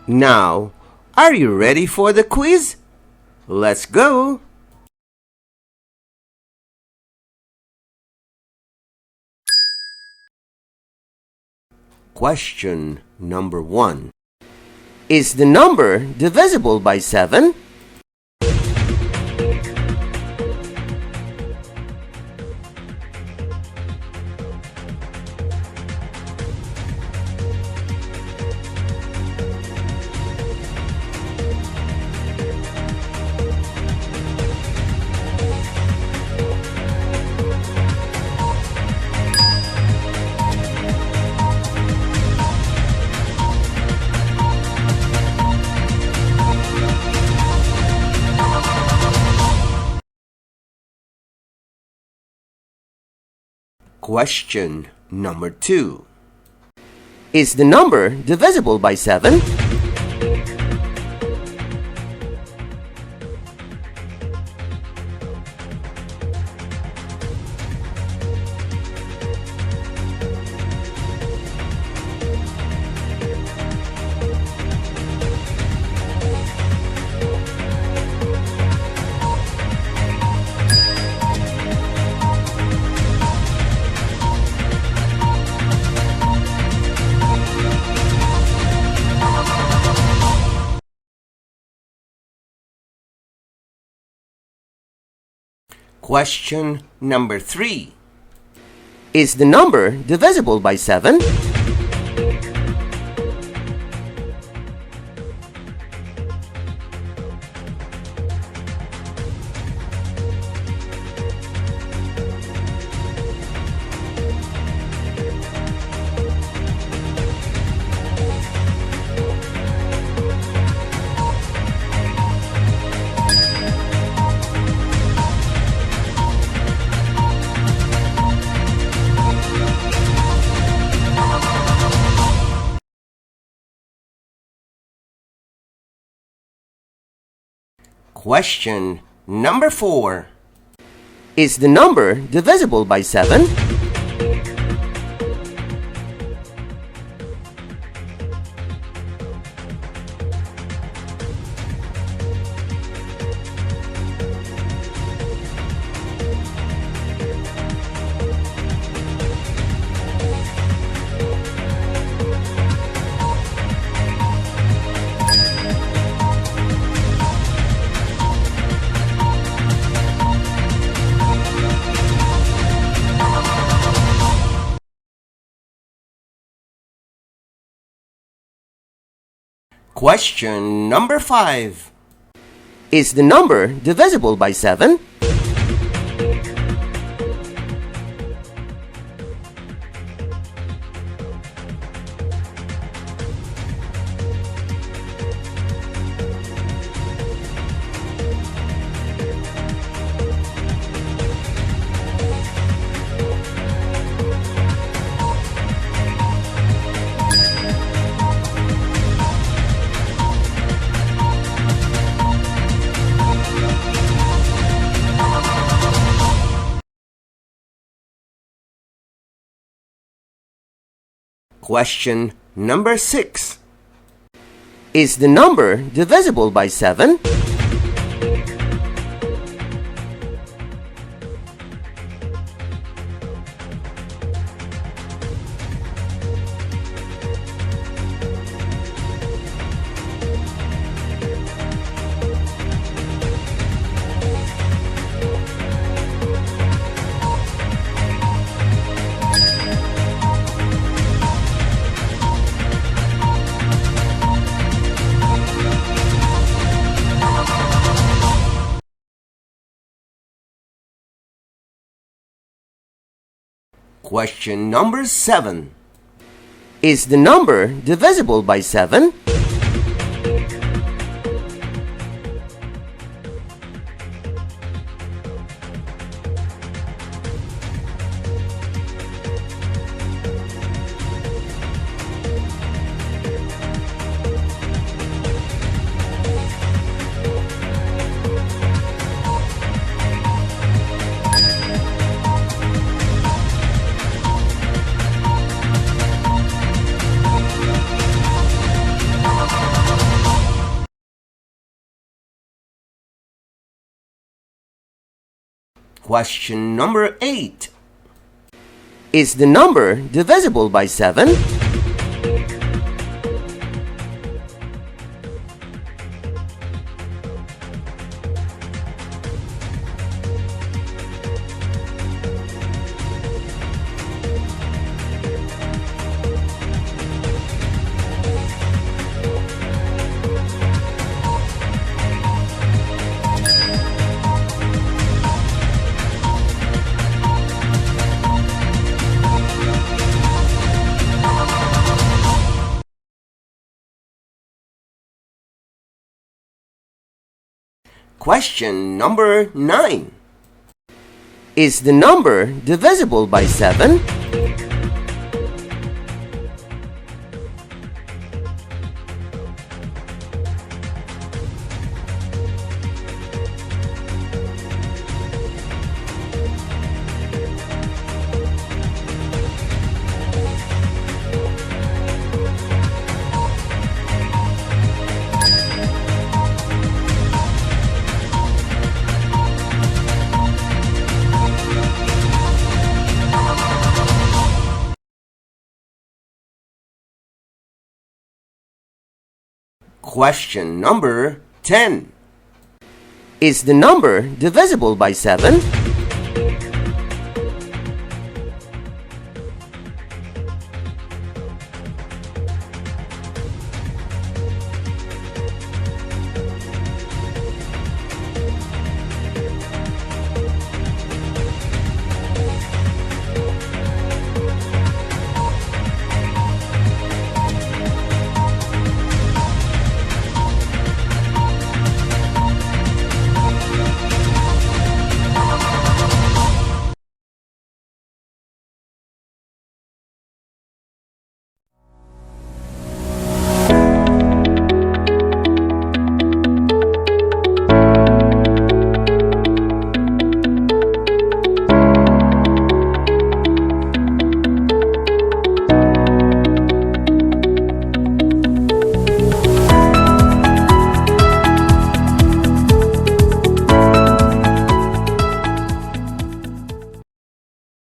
Now, are you ready for the quiz? Let's go! Question number 1. Is the number divisible by 7? Question number 2. Is the number divisible by 7? Question number 3. Is the number divisible by 7? Question number 4. Is the number divisible by 7? Question number 5. Is the number divisible by 7? Question number 6. Is the number divisible by 7? Question number 7. Is the number divisible by 7? Question number 8. Is the number divisible by 7? Question number 9. Is the number divisible by 7? Question number 10. Is the number divisible by 7?